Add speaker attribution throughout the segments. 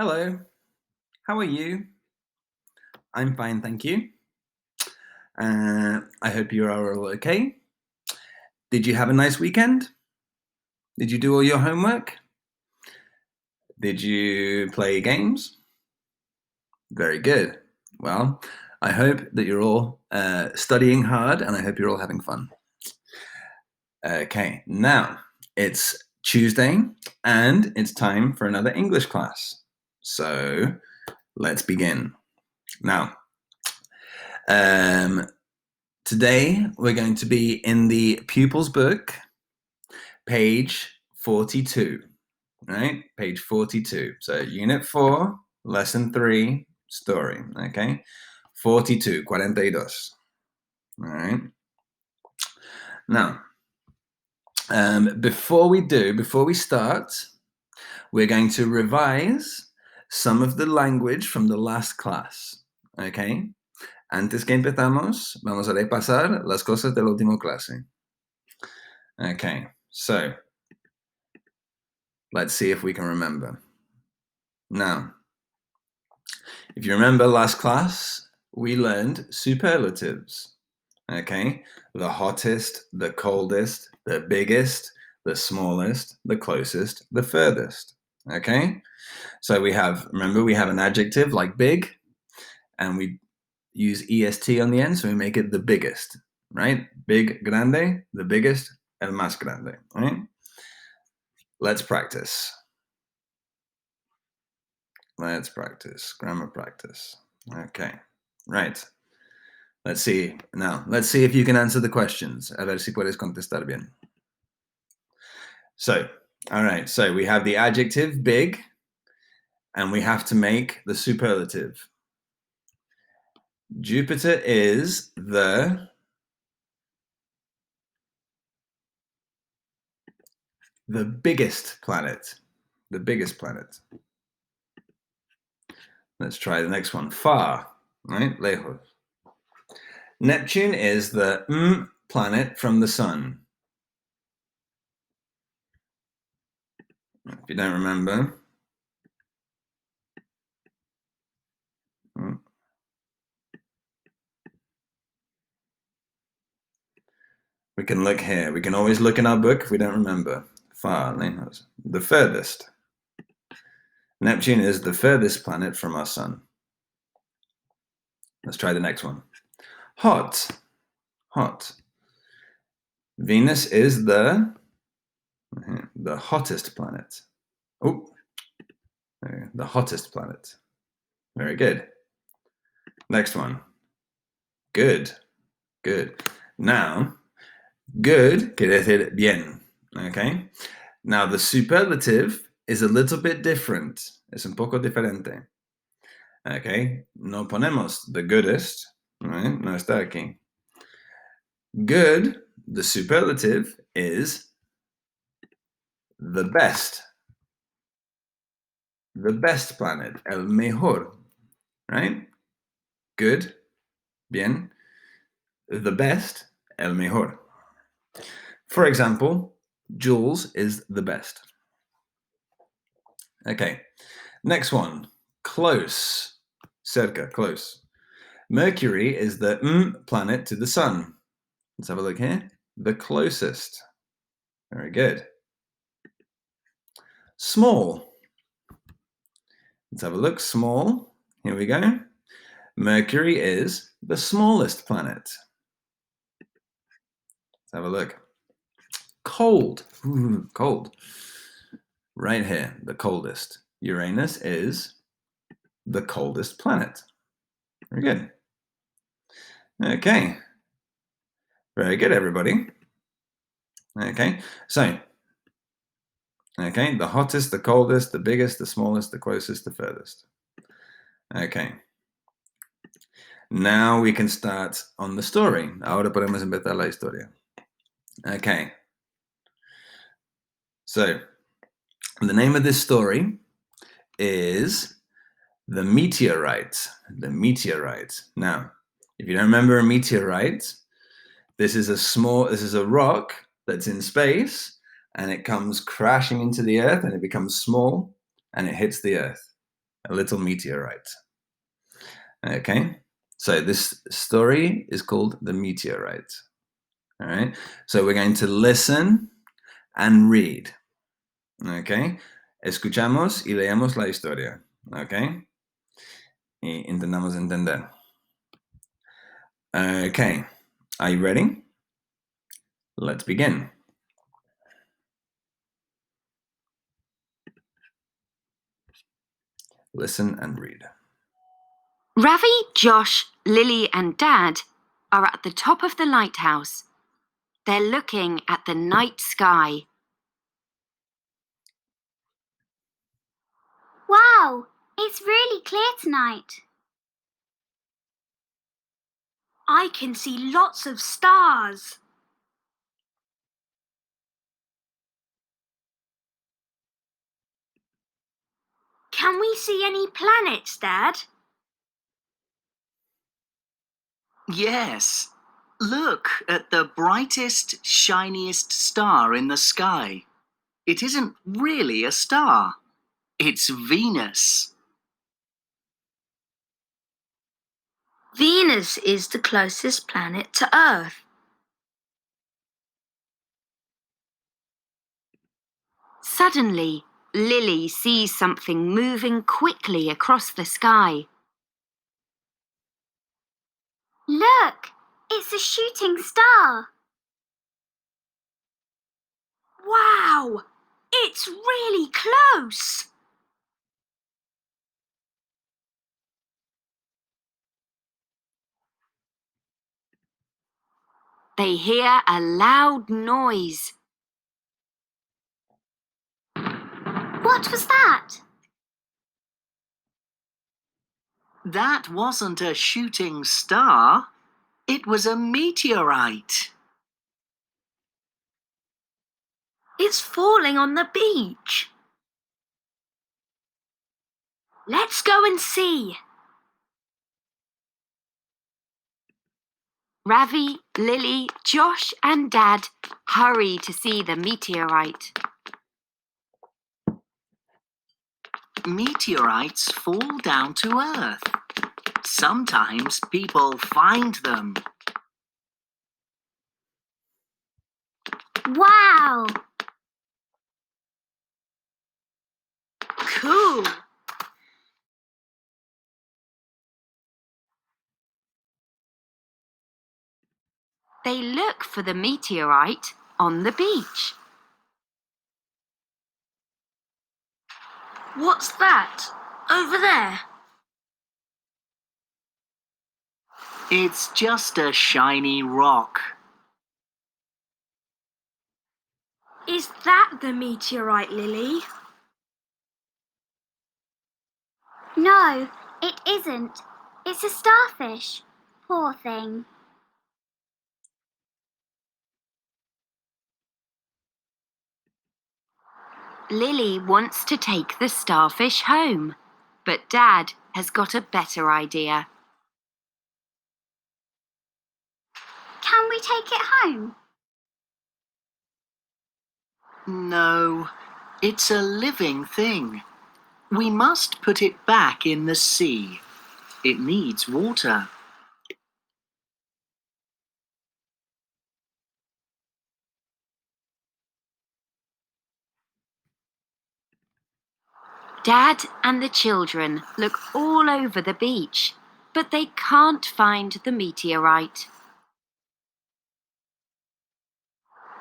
Speaker 1: Hello, how are you? I'm fine, thank you. I hope you are all okay. Did you have a nice weekend? Did you do all your homework? Did you play games? Very good. Well, I hope that you're all studying hard and I hope you're all having fun. Okay, now it's Tuesday and it's time for another English class. So let's begin. Now, um, today we're going to be in the pupil's book, page 42, right? Page 42. So unit 4, lesson 3, story, okay? 42, 42. All right. Now, before we start, we're going to revise some of the language from the last class, okay? Antes que empezamos, vamos a repasar las cosas de la última clase. Okay, so let's see if we can remember. Now, if you remember last class, we learned superlatives. Okay, the hottest, the coldest, the biggest, the smallest, the closest, the furthest. Okay, so we have an adjective like big, and we use est on the end, so we make it the biggest, right? Big, grande, the biggest, el más grande, right? Let's practice. Let's practice. Grammar practice. Okay, right. Let's see. Now, let's see if you can answer the questions. A ver si puedes contestar bien. So, all right. So we have the adjective big, and we have to make the superlative. Jupiter is the biggest planet. The biggest planet. Let's try the next one. Far, right? Lejos. Neptune is the planet from the sun. If you don't remember, we can look here. We can always look in our book if we don't remember. Far, lejos. The furthest. Neptune is the furthest planet from our sun. Let's try the next one. Hot. Hot. Venus is the hottest planet. Oh, the hottest planet. Very good. Next one. Good. Good. Now, good quiere decir bien. Okay. Now, the superlative is a little bit different. Es un poco diferente. Okay. No ponemos the goodest. Right? No está aquí. Good, the superlative, is the best. The best planet, el mejor, right? Good, bien. The best, el mejor. For example, Jules is the best. Okay, next one, close, cerca, close. Mercury is the planet to the sun. Let's have a look here. The closest. Very good. Small. Let's have a look. Small. Here we go. Mercury is the smallest planet. Let's have a look. Cold. Ooh, cold. Right here, the coldest. Uranus is the coldest planet. Very good. Okay. Very good, everybody. Okay, so, the hottest, the coldest, the biggest, the smallest, the closest, the furthest. Okay. Now we can start on the story. Ahora podemos empezar la historia. Okay. So, the name of this story is The Meteorite. The Meteorite. Now, if you don't remember a meteorite, this is a rock that's in space and it comes crashing into the earth and it becomes small and it hits the earth. a little meteorite. Okay, so this story is called The Meteorite. All right, so we're going to listen and read. Okay, escuchamos y leemos la historia. Okay, y intentamos entender. Okay, are you ready? Let's begin. Listen and read.
Speaker 2: Ravi, Josh, Lily and Dad are at the top of the lighthouse. They're looking at the night sky.
Speaker 3: Wow, it's really clear tonight.
Speaker 4: I can see lots of stars. Can we see any planets, Dad?
Speaker 5: Yes. Look at the brightest, shiniest star in the sky. It isn't really a star. It's Venus.
Speaker 4: Venus is the closest planet to Earth.
Speaker 2: Suddenly, Lily sees something moving quickly across the sky.
Speaker 3: Look, it's a shooting star.
Speaker 4: Wow, it's really close.
Speaker 2: They hear a loud noise.
Speaker 3: What was that?
Speaker 5: That wasn't a shooting star. It was a meteorite.
Speaker 4: It's falling on the beach. Let's go and see.
Speaker 2: Ravi, Lily, Josh and Dad hurry to see the meteorite.
Speaker 5: Meteorites fall down to Earth. Sometimes people find them.
Speaker 3: Wow!
Speaker 4: Cool.
Speaker 2: They look for the meteorite on the beach.
Speaker 4: What's that? Over there.
Speaker 5: It's just a shiny rock.
Speaker 4: Is that the meteorite, Lily?
Speaker 3: No, it isn't. It's a starfish. Poor thing.
Speaker 2: Lily wants to take the starfish home, but Dad has got a better idea.
Speaker 3: Can we take it home?
Speaker 5: No, it's a living thing. We must put it back in the sea. It needs water.
Speaker 2: Dad and the children look all over the beach, but they can't find the meteorite.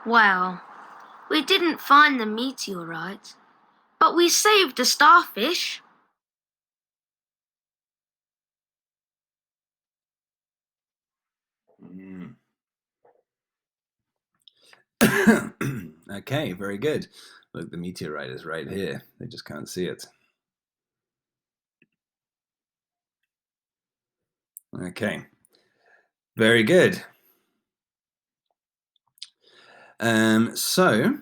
Speaker 4: Well, we didn't find the meteorite, but we saved the starfish.
Speaker 1: Okay, very good. Look, the meteorite is right here. They just can't see it. Okay, very good. So,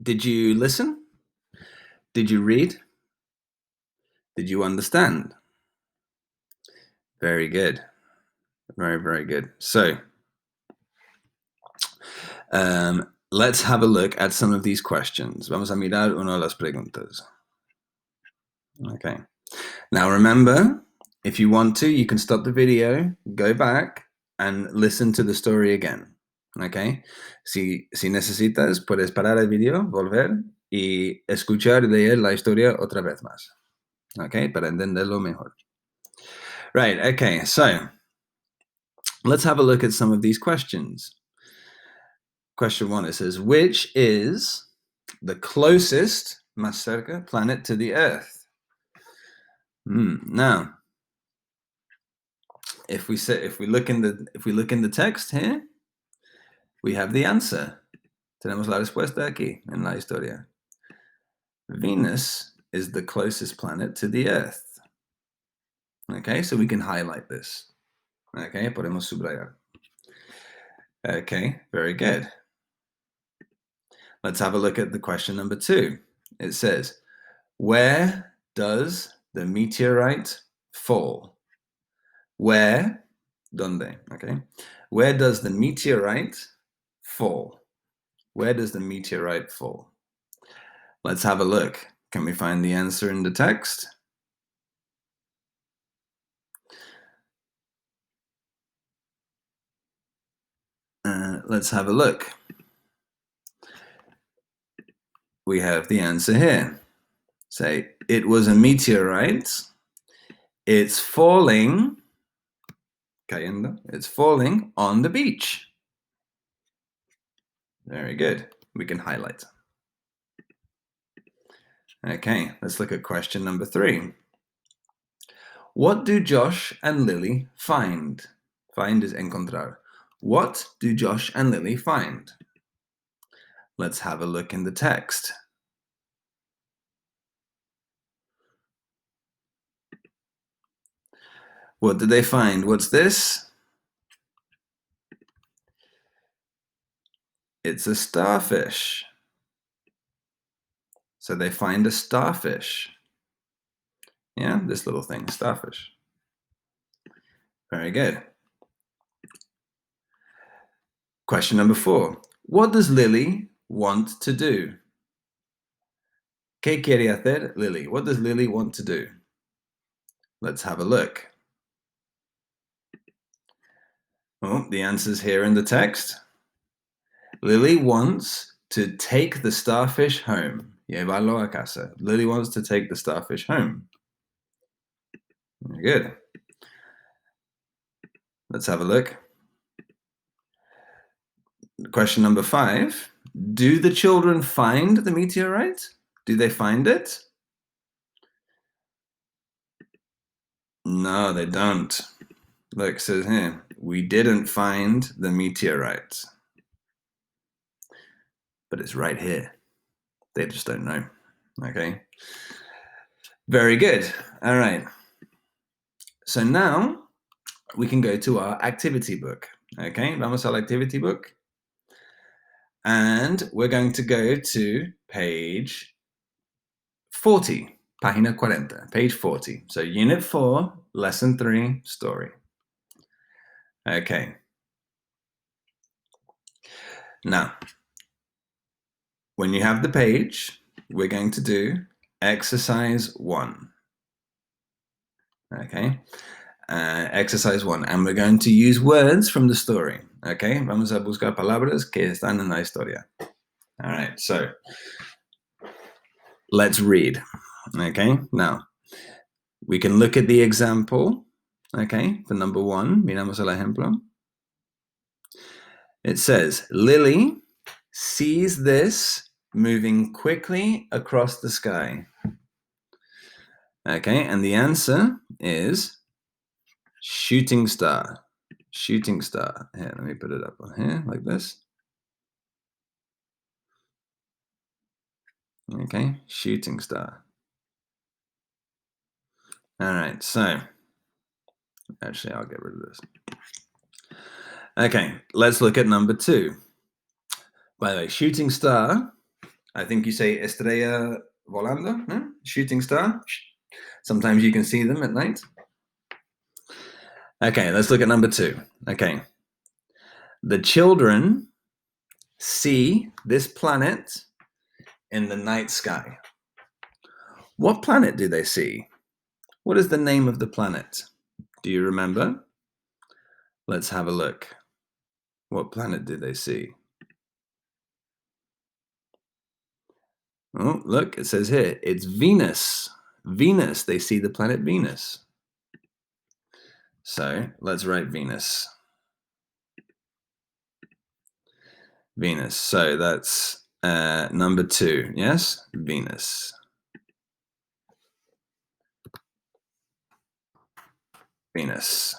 Speaker 1: did you listen? Did you read? Did you understand? Very good. Very, very good. So, let's have a look at some of these questions. Vamos a mirar una de las preguntas. Okay. Now remember, if you want to, you can stop the video, go back, and listen to the story again. Okay. Si necesitas, puedes parar el video, volver y escuchar y leer la historia otra vez más. Okay, para entenderlo mejor. Right, okay, so let's have a look at some of these questions. Question 1, it says, which is the closest, más cerca, planet to the Earth? Now, if we look in the text here, we have the answer. Tenemos la respuesta aquí en la historia. Venus is the closest planet to the Earth. Okay, so we can highlight this. Okay, podemos subrayar. Okay, very good. Let's have a look at the question number 2. It says, where does the meteorite fall? Where? ¿Dónde? Okay. Where does the meteorite fall? Where does the meteorite fall? Let's have a look. Can we find the answer in the text? Let's have a look. We have the answer here. Say, it was a meteorite. It's falling, cayendo, it's falling on the beach. Very good. We can highlight. Okay, let's look at question number 3. What do Josh and Lily find? Find is encontrar. What do Josh and Lily find? Let's have a look in the text. What did they find? What's this? It's a starfish. So they find a starfish. Yeah, this little thing, starfish. Very good. Question number 4. What does Lily want to do? ¿Qué quiere hacer Lily? What does Lily want to do? Let's have a look. Oh, the answer's here in the text. Lily wants to take the starfish home. Llevarlo a casa. Lily wants to take the starfish home. Very good. Let's have a look. Question number 5. Do the children find the meteorite? Do they find it? No, they don't. Look, it says here, we didn't find the meteorite. But it's right here. They just don't know. Okay. Very good. All right. So now we can go to our activity book. Okay, vamos al activity book. And we're going to go to page 40, página 40, page 40. So unit 4, lesson 3, story. Okay. Now, when you have the page, we're going to do exercise 1. Okay. Exercise 1. And we're going to use words from the story. Okay. Vamos a buscar palabras que están en la historia. All right. So let's read. Okay. Now, we can look at the example. Okay. For number 1, miramos el ejemplo. It says, Lily sees this moving quickly across the sky. Okay, and the answer is shooting star. Shooting star. Here, let me put it up on here like this. Okay, shooting star. All right, so actually I'll get rid of this. Okay, let's look at number 2. By the way, shooting star, I think you say estrella volando, no? Shooting star. Sometimes you can see them at night. Okay, let's look at number 2. Okay. The children see this planet in the night sky. What planet do they see? What is the name of the planet? Do you remember? Let's have a look. What planet do they see? Oh, look, it says here, it's Venus. Venus, they see the planet Venus. So let's write Venus. Venus. So that's number 2. Yes? Venus. Venus.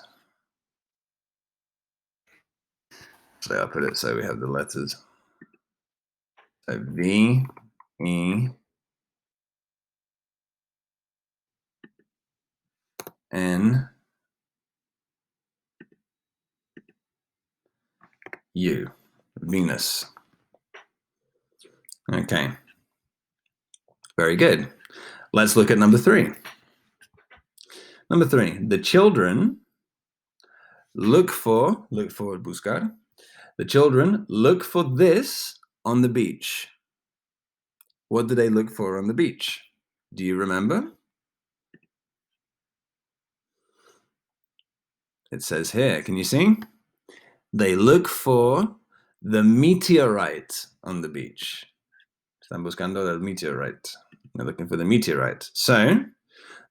Speaker 1: So I'll put it so we have the letters. So V, E, N, U. Venus. Okay. Very good. Let's look at number 3. Number 3. The children look for buscar. The children look for this on the beach. What do they look for on the beach? Do you remember? It says here, can you see? They look for the meteorite on the beach. Están buscando el meteorite. They're looking for the meteorite. So,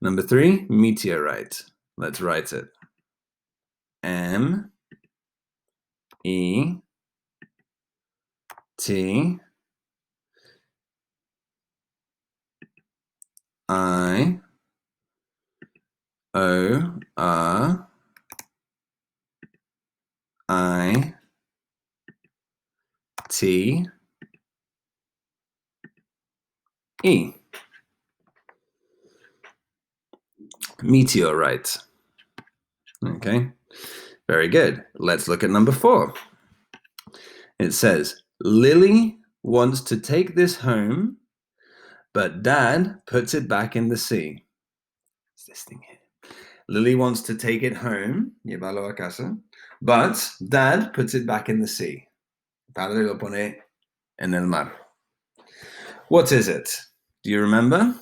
Speaker 1: number 3, meteorite. Let's write it. M, E, T, I, O, R, I, T, E. Meteorite. Okay, very good. Let's look at number 4. It says, Lily wants to take this home, but Dad puts it back in the sea. What's this thing here? Lily wants to take it home, llevarlo a casa, but Dad puts it back in the sea. Padre lo pone en el mar. What is it? Do you remember?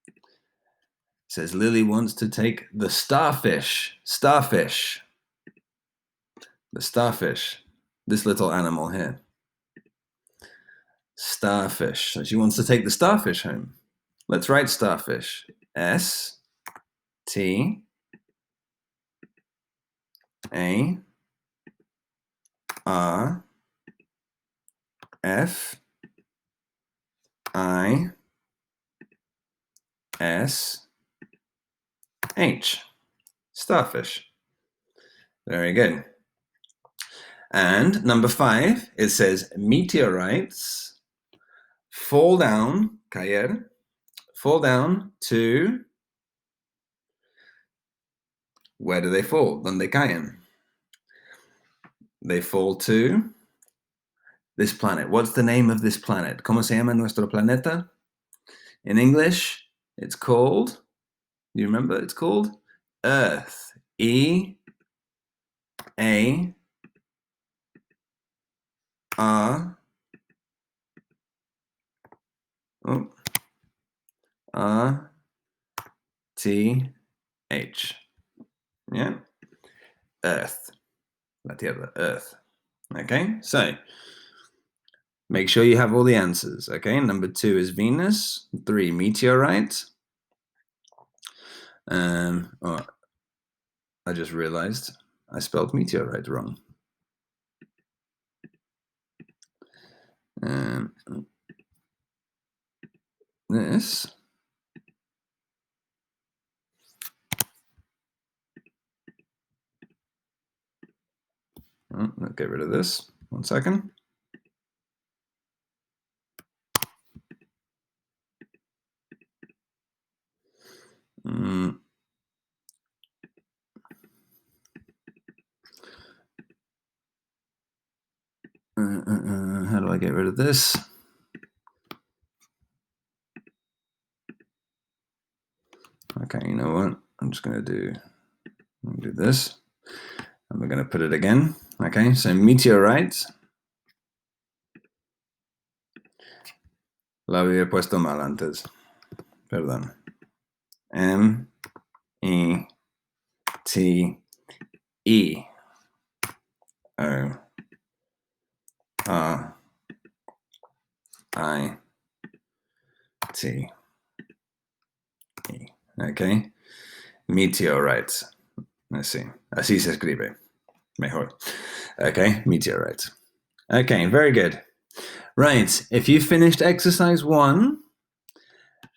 Speaker 1: It says Lily wants to take the starfish. Starfish. The starfish. This little animal here. Starfish. So she wants to take the starfish home. Let's write starfish. S, T, A, R, F, I, S, H. Starfish. Very good. And number 5, it says meteorites fall down, caer, fall down to, where do they fall? ¿Dónde caen? They fall to this planet. What's the name of this planet? ¿Cómo se llama nuestro planeta? In English, it's called, do you remember? It's called Earth. E, A, R, oh, R, T, H. Yeah? Earth. La Tierra, Earth. Okay, so make sure you have all the answers. Okay, number 2 is Venus. 3, meteorite. Oh, I just realized I spelled meteorite wrong. This. Oh, let's get rid of this. 1 second. How do I get rid of this? Okay, you know what? I'm just going to do this. And we're going to put it again. Okay, so meteorites. Lo había puesto mal antes. Perdón. M-E-T-E-O-R-I-T-E. Okay, meteorites. Así se escribe. Mejor. Okay, meteorites. Okay, very good. Right, if you finished exercise 1,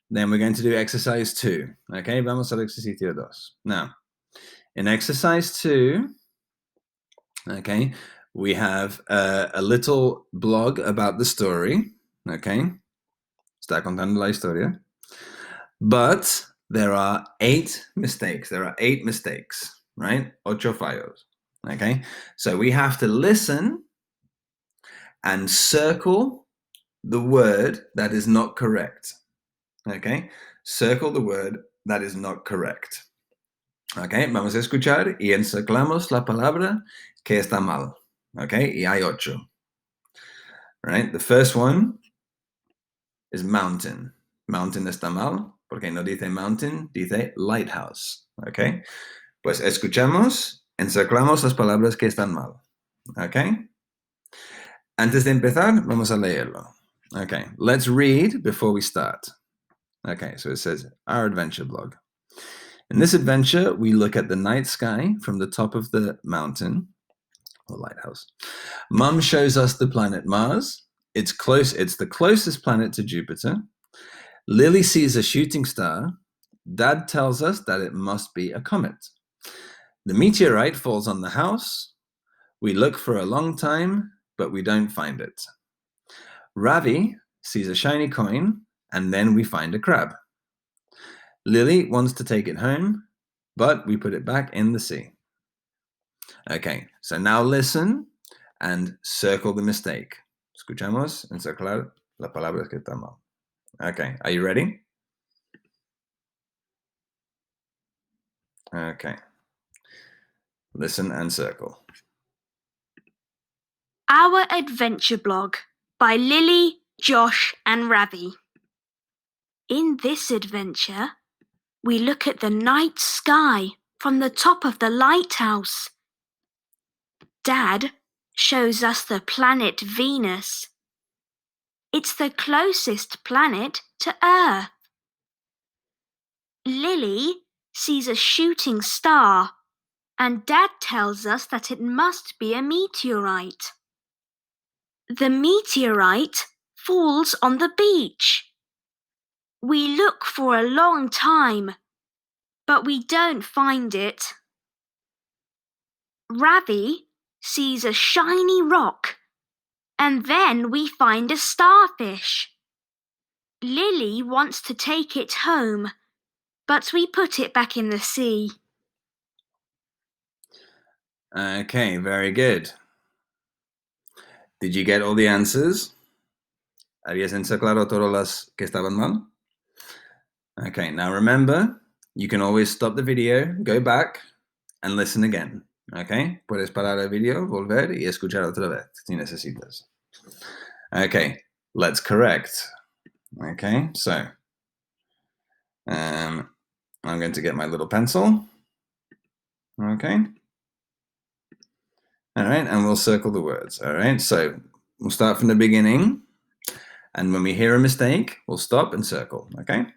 Speaker 1: then we're going to do exercise 2. Okay, vamos al ejercicio 2. Now, in exercise 2, okay, we have a little blog about the story. Okay, está contando la historia. But there are 8 mistakes. There are 8 mistakes, right? Ocho fallos. Okay, so we have to listen and circle the word that is not correct. Okay, circle the word that is not correct. Okay, vamos a escuchar y encirclamos la palabra que está mal. Okay, y hay 8. Right, the first one is mountain. Mountain está mal, porque no dice mountain, dice lighthouse. Okay, pues escuchamos, encirclamos las palabras que están mal. Okay, antes de empezar, vamos a leerlo. Okay, let's read before we start. Okay, so it says, our adventure blog. In this adventure, we look at the night sky from the top of the mountain, or lighthouse. Mum shows us the planet Mars. It's the closest planet to Jupiter. Lily sees a shooting star. Dad tells us that it must be a comet. The meteorite falls on the house. We look for a long time, but we don't find it. Ravi sees a shiny coin, and then we find a crab. Lily wants to take it home, but we put it back in the sea. Okay, so now listen and circle the mistake. Escuchamos encirclar las palabras que están mal. Okay, are you ready? Okay. Listen and circle.
Speaker 4: Our Adventure Blog by Lily, Josh and Ravi. In this adventure, we look at the night sky from the top of the lighthouse. Dad shows us the planet Venus. It's the closest planet to Earth. Lily sees a shooting star, and Dad tells us that it must be a meteorite. The meteorite falls on the beach. We look for a long time, but we don't find it. Ravi sees a shiny rock, and then we find a starfish. Lily wants to take it home, but we put it back in the sea.
Speaker 1: Okay, very good. Did you get all the answers? ¿Habías encirclado todas las que estaban mal? Okay, now remember, you can always stop the video, go back, and listen again. Okay, puedes parar el video, volver y escuchar otra vez si necesitas. Okay, let's correct. Okay, so I'm going to get my little pencil. Okay. All right, and we'll circle the words. All right, so we'll start from the beginning. And when we hear a mistake, we'll stop and circle. Okay.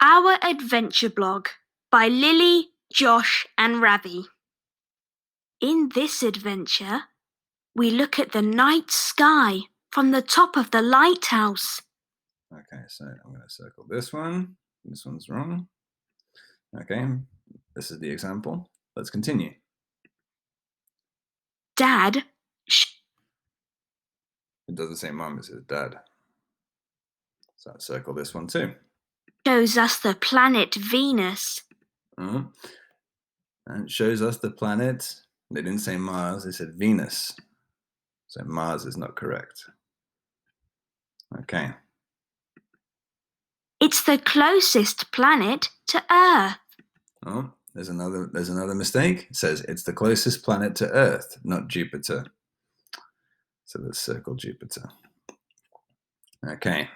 Speaker 4: Our Adventure Blog by Lily, Josh and Ravi. In this adventure, we look at the night sky from the top of the lighthouse.
Speaker 1: Okay, so I'm going to circle this one. This one's wrong. Okay, this is the example. Let's continue.
Speaker 4: Dad
Speaker 1: It doesn't say mom, it says dad. So I'll circle this one too.
Speaker 4: shows us the planet Venus.
Speaker 1: And it shows us the planet. They didn't say Mars, they said Venus. So Mars is not correct. Okay.
Speaker 4: It's the closest planet to Earth.
Speaker 1: Oh, there's another mistake. It says it's the closest planet to Earth, not Jupiter. So let's circle Jupiter. Okay.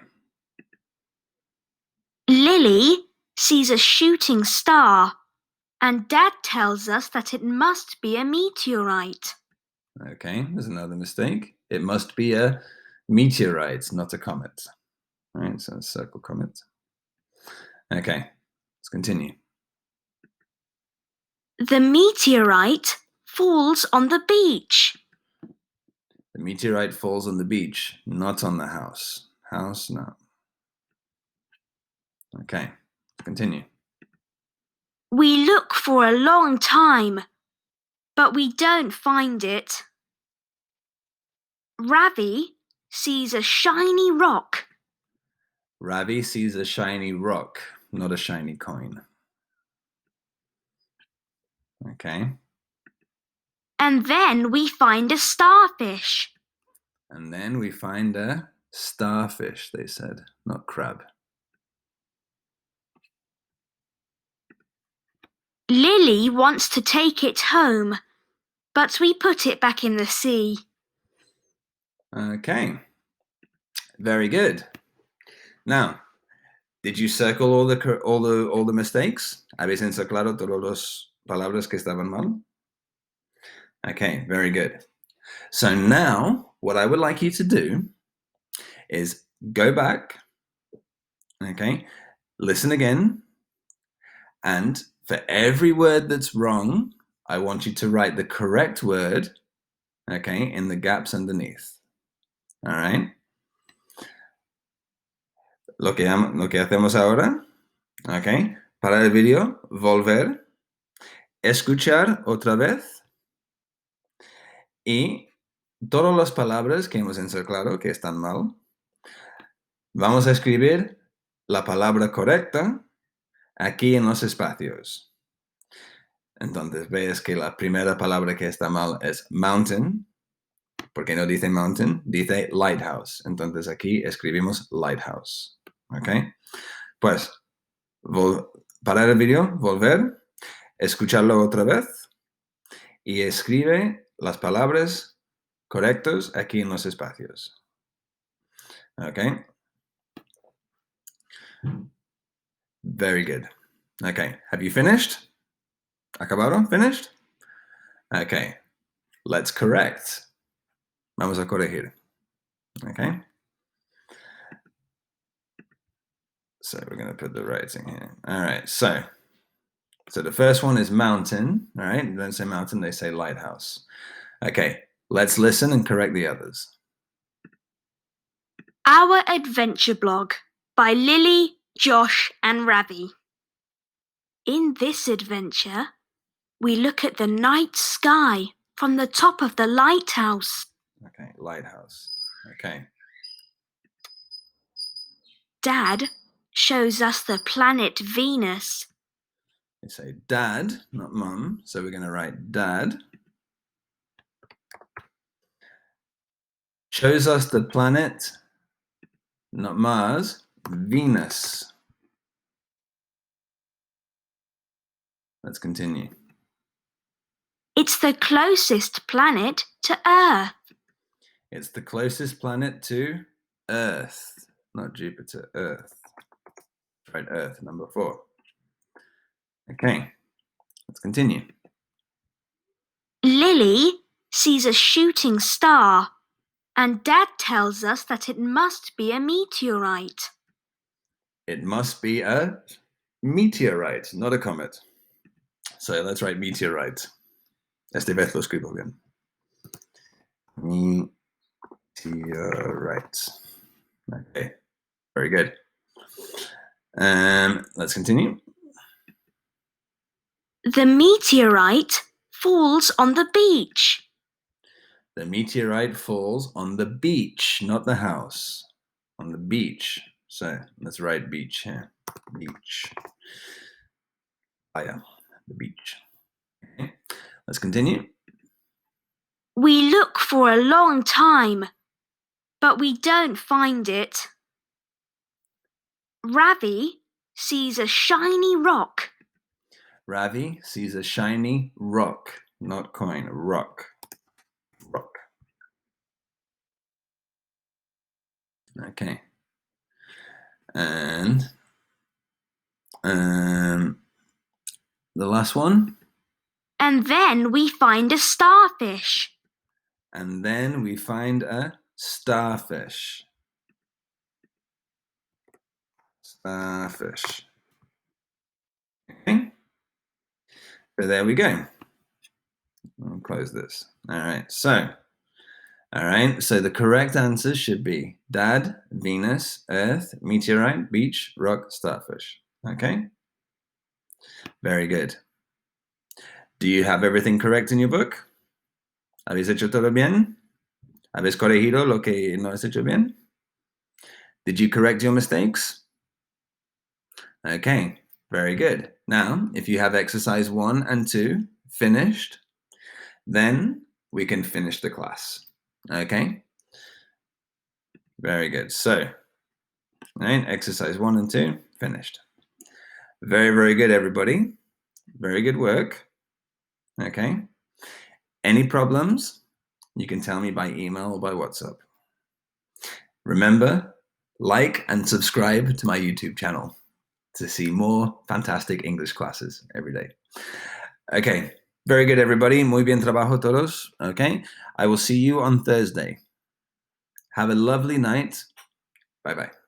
Speaker 4: Lily sees a shooting star, and Dad tells us that it must be a meteorite.
Speaker 1: Okay, there's another mistake. It must be a meteorite, not a comet. All right, so circle comet. Okay, let's continue.
Speaker 4: The meteorite falls on the beach.
Speaker 1: The meteorite falls on the beach, not on the house. House, no. Okay, continue.
Speaker 4: We look for a long time, but we don't find it. Ravi sees a shiny rock.
Speaker 1: Ravi sees a shiny rock, not a shiny coin. Okay.
Speaker 4: And then we find a starfish.
Speaker 1: And then we find a starfish, they said, not crab.
Speaker 4: Lily wants to take it home, but we put it back in the sea.
Speaker 1: Okay. Very good. Now, did you circle all the mistakes? ¿Habéis encirclado todas las palabras que estaban mal? Okay, very good. So now, what I would like you to do is go back, okay, listen again, and for every word that's wrong, I want you to write the correct word, okay, in the gaps underneath. All right? Lo que hacemos ahora, okay, para el vídeo, volver, escuchar otra vez y todas las palabras que hemos encirclado que están mal, vamos a escribir la palabra correcta aquí en los espacios. Entonces ves que la primera palabra que está mal es mountain, porque no dice mountain, dice lighthouse. Entonces aquí escribimos lighthouse. ¿Ok? Pues parar el vídeo, volver, escucharlo otra vez y escribe las palabras correctas aquí en los espacios. ¿Ok? Very good. Okay, have you finished? ¿Acabado? Finished? Okay, let's correct. Vamos a corregir. Okay? So we're going to put the writing here. All right, so the first one is mountain. All right, they don't say mountain, they say lighthouse. Okay, let's listen and correct the others.
Speaker 4: Our Adventure Blog by Lily, Josh and Ravi. In this adventure, we look at the night sky from the top of the lighthouse.
Speaker 1: Okay, lighthouse. Okay.
Speaker 4: Dad shows us the planet Venus.
Speaker 1: They say dad, not mum, so we're going to write dad. Shows us the planet, not Mars, Venus. Let's continue.
Speaker 4: It's the closest planet to Earth.
Speaker 1: It's the closest planet to Earth, not Jupiter, Earth. Right, Earth, number 4. Okay, let's continue.
Speaker 4: Lily sees a shooting star, and Dad tells us that it must be a meteorite.
Speaker 1: It must be a meteorite, not a comet. So let's write meteorite. Esta vez lo escribo bien. Meteorite. Okay, very good. Let's continue.
Speaker 4: The meteorite falls on the beach.
Speaker 1: The meteorite falls on the beach, not the house. On the beach. So let's write beach here. Beach. Playa, the beach. Okay. Let's continue.
Speaker 4: We look for a long time, but we don't find it. Ravi sees a shiny rock.
Speaker 1: Ravi sees a shiny rock, not coin, rock. Rock. Okay. And the last one.
Speaker 4: And then we find a starfish.
Speaker 1: And then we find a starfish. Starfish. Okay. So there we go. I'll close this. All right. So the correct answers should be Dad, Venus, Earth, meteorite, beach, rock, starfish. Okay. Very good. Do you have everything correct in your book? ¿Habéis hecho todo bien? ¿Habéis corregido lo que no has hecho bien? Did you correct your mistakes? Okay, very good. Now, if you have exercise 1 and 2 finished, then we can finish the class. Okay? Very good. So, right, exercise 1 and 2 finished. Very, very good, everybody. Very good work. Okay? Any problems? You can tell me by email or by WhatsApp. Remember, like and subscribe to my YouTube channel to see more fantastic English classes every day. Okay, very good, everybody. Muy bien trabajo todos. Okay, I will see you on Thursday. Have a lovely night. Bye-bye.